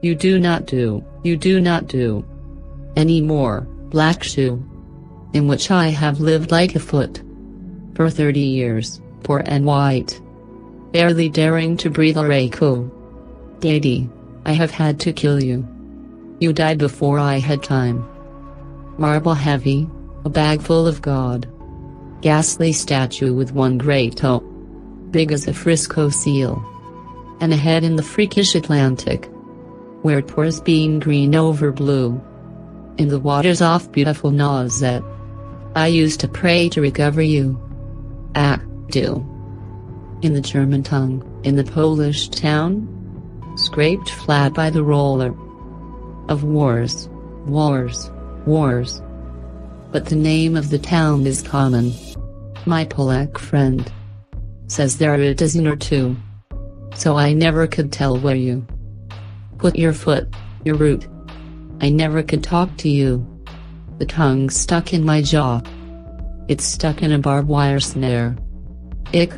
You do not do any more, black shoe, in which I have lived like a foot for 30 years, poor and white, barely daring to breathe or echo. Daddy, I have had to kill you. You died before I had time. Marble heavy, a bag full of God. Ghastly statue with one great toe, big as a Frisco seal, and a head in the freakish Atlantic, where it pours bean green over blue, in the waters off beautiful Nauset. I used to pray to recover you. Do. In the German tongue, in the Polish town, scraped flat by the roller of wars. But the name of the town is common. My Polak friend says there are a dozen or two, so I never could tell where you put your foot, your root. I never could talk to you. The tongue stuck in my jaw. It's stuck in a barbed wire snare. Ick.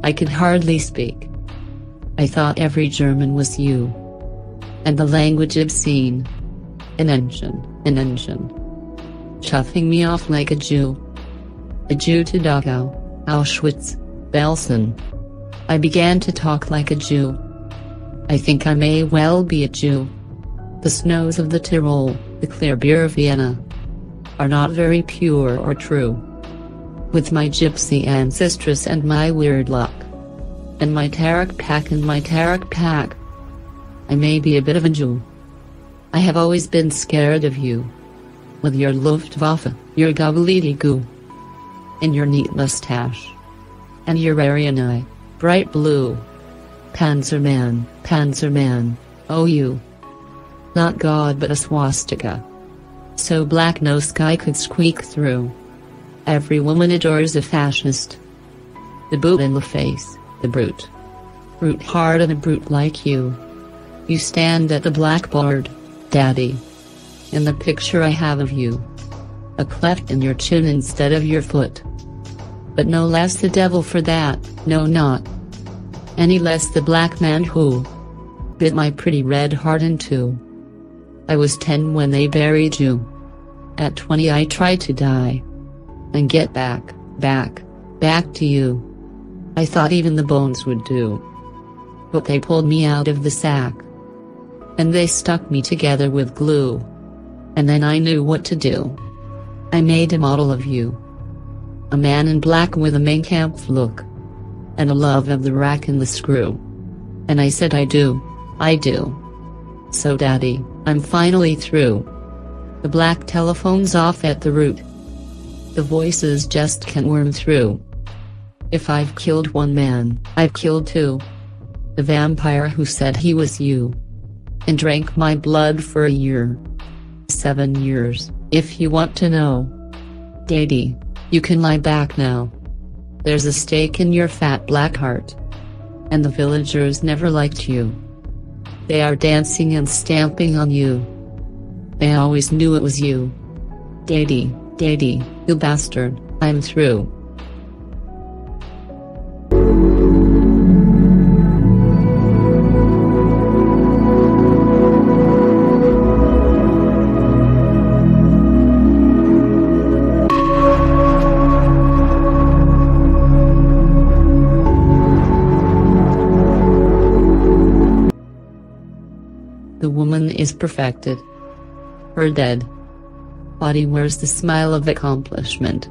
I could hardly speak. I thought every German was you, and the language obscene. An engine, chuffing me off like a Jew to Dachau, Auschwitz, Belsen. I began to talk like a Jew. I think I may well be a Jew. The snows of the Tyrol, the clear beer of Vienna, are not very pure or true. With my gypsy ancestress and my weird luck, and my Tarak pack, I may be a bit of a Jew. I have always been scared of you, with your Luftwaffe, your gobbledygook, and your neat mustache, and your Aryan eye, bright blue. Panzerman, oh you. Not God but a swastika. So black no sky could squeak through. Every woman adores a fascist. The boot in the face, the brute. Brute hard and a brute like you. You stand at the blackboard, Daddy. In the picture I have of you. A cleft in your chin instead of your foot. But no less the devil for that, no not. Any less the black man who bit my pretty red heart in two. I was 10 when they buried you. At 20 I tried to die. And get back to you. I thought even the bones would do. But they pulled me out of the sack. And they stuck me together with glue. And then I knew what to do. I made a model of you. A man in black with a Mein Kampf look. And a love of the rack and the screw. And I said I do. So Daddy, I'm finally through. The black telephone's off at the root. The voices just can't worm through. If I've killed one man, I've killed two. The vampire who said he was you. And drank my blood for a year. 7 years, if you want to know. Daddy, you can lie back now. There's a stake in your fat black heart. And the villagers never liked you. They are dancing and stamping on you. They always knew it was you. Daddy, you bastard, I'm through. The woman is perfected. Her dead body wears the smile of accomplishment.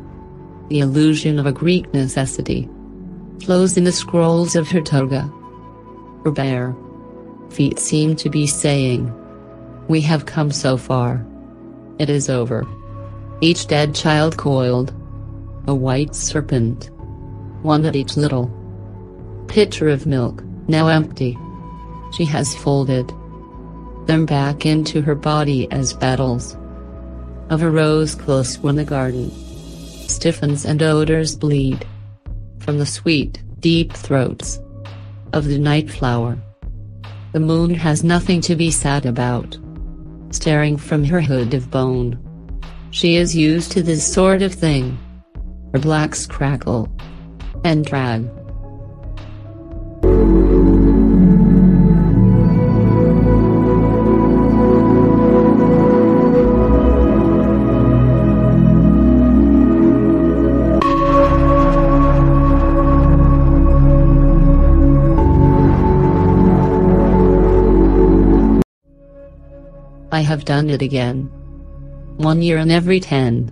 The illusion of a Greek necessity flows in the scrolls of her toga. Her bare feet seem to be saying, "We have come so far. It is over." Each dead child coiled, a white serpent, one at each little pitcher of milk, now empty. She has folded them back into her body as petals of a rose close when the garden stiffens and odors bleed from the sweet, deep throats of the night flower. The moon has nothing to be sad about, staring from her hood of bone. She is used to this sort of thing. Her blacks crackle and drag. I have done it again. 1 year in every 10.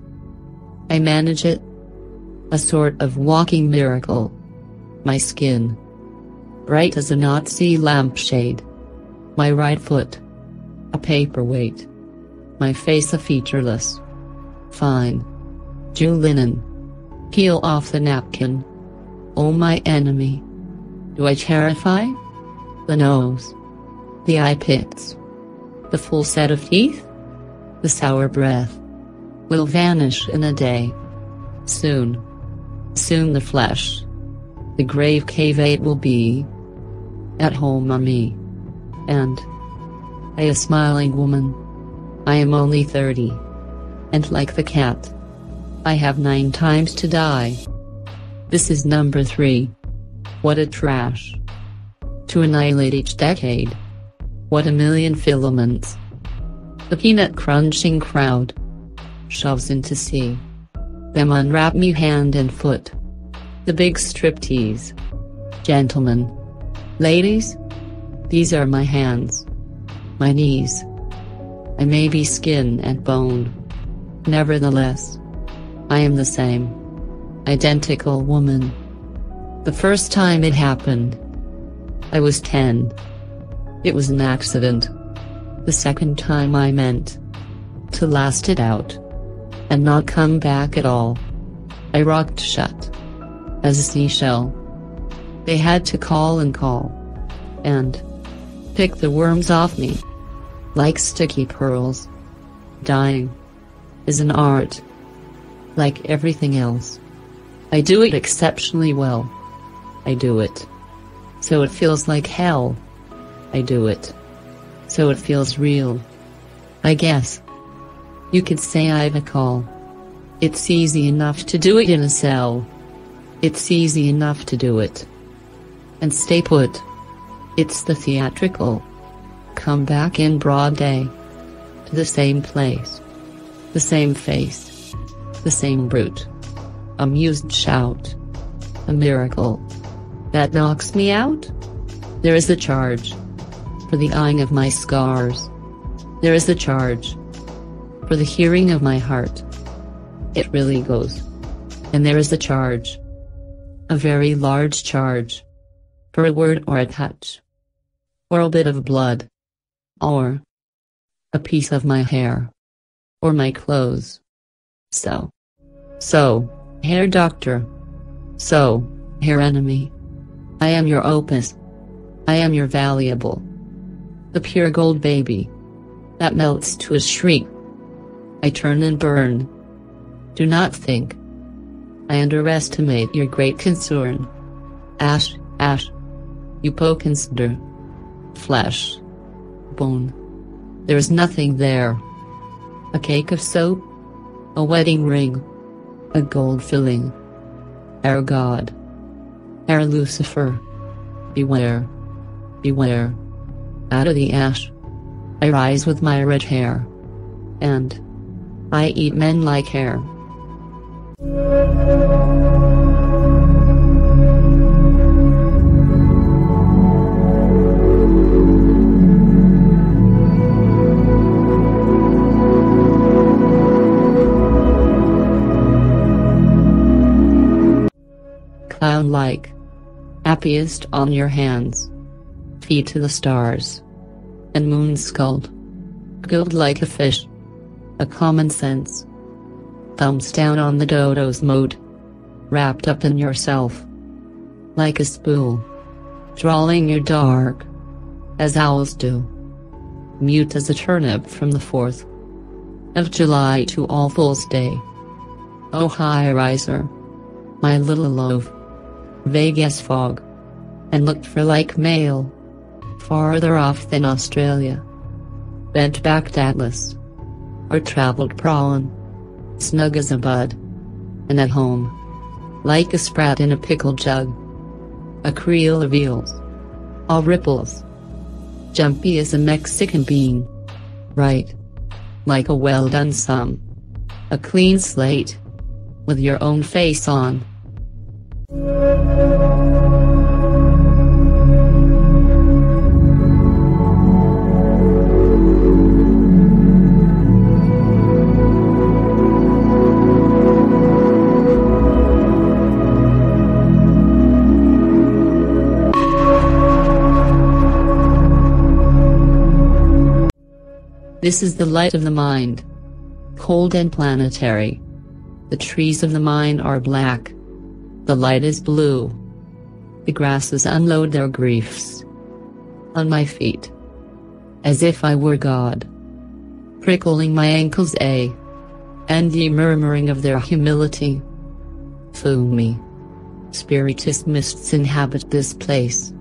I manage it. A sort of walking miracle. My skin, bright as a Nazi lampshade. My right foot, a paperweight. My face a featureless, fine, Jew linen. Peel off the napkin. Oh, my enemy. Do I terrify? The nose, the eye pits, the full set of teeth, the sour breath, will vanish in a day. Soon, soon the flesh, the grave cavate will be at home on me. And I, a smiling woman. I am only 30. And like the cat, I have 9 times to die. This is number 3. What a trash. To annihilate each decade. What a million filaments. The peanut crunching crowd shoves into sea. Them unwrap me hand and foot. The big striptease. Gentlemen. Ladies. These are my hands. My knees. I may be skin and bone. Nevertheless, I am the same. Identical woman. The first time it happened, I was 10. It was an accident. The second time I meant to last it out and not come back at all. I rocked shut as a seashell. They had to call and call and pick the worms off me like sticky pearls. Dying is an art. Like everything else, I do it exceptionally well. I do it so it feels like hell. I do it so it feels real. I guess you could say I've a call. It's easy enough to do it in a cell. It's easy enough to do it and stay put. It's the theatrical. Come back in broad day. To the same place. The same face. The same brute. Amused shout. A miracle. That knocks me out? There is a charge. For the eyeing of my scars. There is a charge. For the hearing of my heart. It really goes. And there is a charge. A very large charge. For a word or a touch. Or a bit of blood. Or a piece of my hair. Or my clothes. So, hair doctor. So, hair enemy. I am your opus. I am your valuable. The pure gold baby. That melts to a shriek. I turn and burn. Do not think I underestimate your great concern. Ash, you poke and stir. Flesh. Bone. There is nothing there. A cake of soap. A wedding ring. A gold filling. Ere God. Ere Lucifer. Beware. Beware. Out of the ash I rise with my red hair. And I eat men like hair. Clown-like. Happiest on your hands. Feet to the stars. And moon-skulled. Gilled like a fish. A common sense. Thumbs down on the dodo's mode. Wrapped up in yourself. Like a spool. Drawling your dark. As owls do. Mute as a turnip from the 4th of July to All Fool's Day. Oh, high riser. My little loaf. Vague as fog. And looked for like mail. Farther off than Australia. Bent-backed Atlas. Or travelled prawn. Snug as a bud. And at home. Like a sprat in a pickle jug. A creel of eels. All ripples. Jumpy as a Mexican bean. Right. Like a well-done sum. A clean slate. With your own face on. This is the light of the mind. Cold and planetary. The trees of the mind are black. The light is blue. The grasses unload their griefs on my feet, as if I were God, prickling my ankles, and the murmuring of their humility. Fumi. Spiritist mists inhabit this place,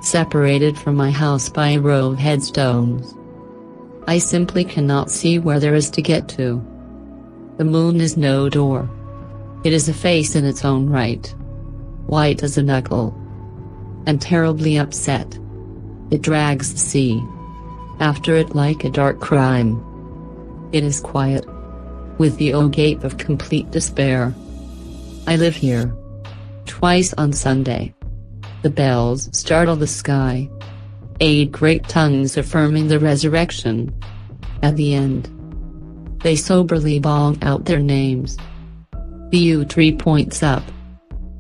separated from my house by a row of headstones. I simply cannot see where there is to get to. The moon is no door. It is a face in its own right, white as a knuckle, and terribly upset. It drags the sea after it like a dark crime. It is quiet, with the gape of complete despair. I live here. Twice on Sunday. The bells startle the sky. 8 great tongues affirming the resurrection. At the end, they soberly bong out their names. The yew tree points up.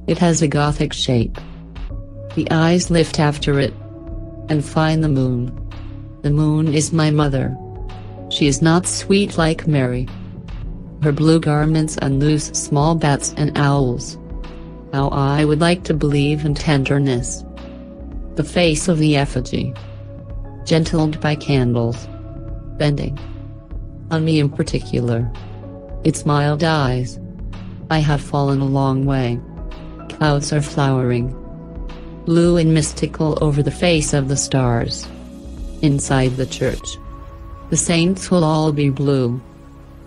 It has a Gothic shape. The eyes lift after it, and find the moon. The moon is my mother. She is not sweet like Mary. Her blue garments unloose small bats and owls. How I would like to believe in tenderness. The face of the effigy, gentled by candles, bending on me in particular. Its mild eyes. I have fallen a long way. Clouds are flowering, blue and mystical over the face of the stars. Inside the church, the saints will all be blue,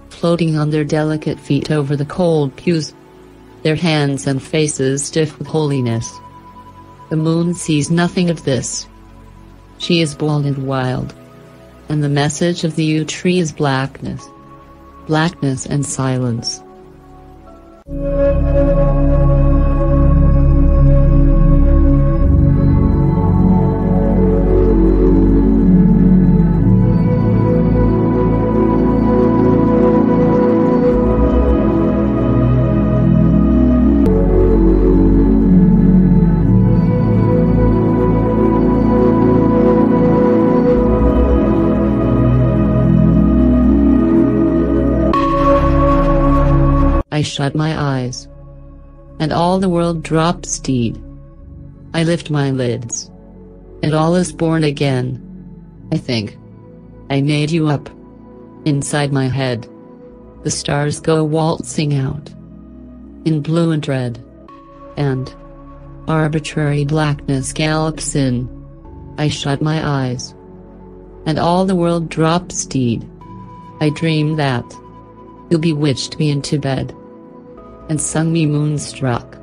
floating on their delicate feet over the cold pews, their hands and faces stiff with holiness. The moon sees nothing of this. She is bold and wild, and the message of the yew tree is blackness. Blackness and silence. I shut my eyes, and all the world drops dead. I lift my lids, and all is born again. I think I made you up. Inside my head, the stars go waltzing out, in blue and red, and arbitrary blackness gallops in. I shut my eyes, and all the world drops dead. I dream that you bewitched me into bed, and sung me moonstruck,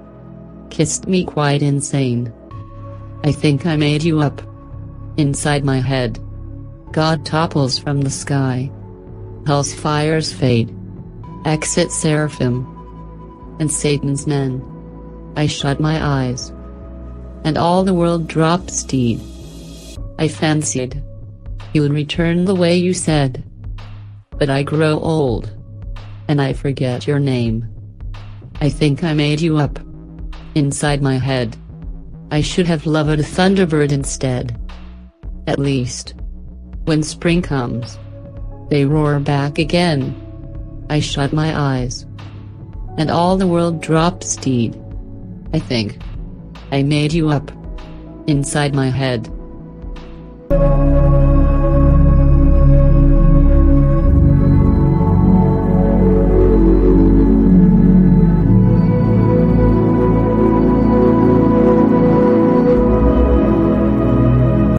kissed me quite insane. I think I made you up. Inside my head, God topples from the sky. Hell's fires fade. Exit seraphim and Satan's men. I shut my eyes, and all the world drops dead. I fancied you would return the way you said, but I grow old, and I forget your name. I think I made you up. Inside my head, I should have loved a thunderbird instead. At least, when spring comes, they roar back again. I shut my eyes, and all the world drops dead. I think I made you up. Inside my head,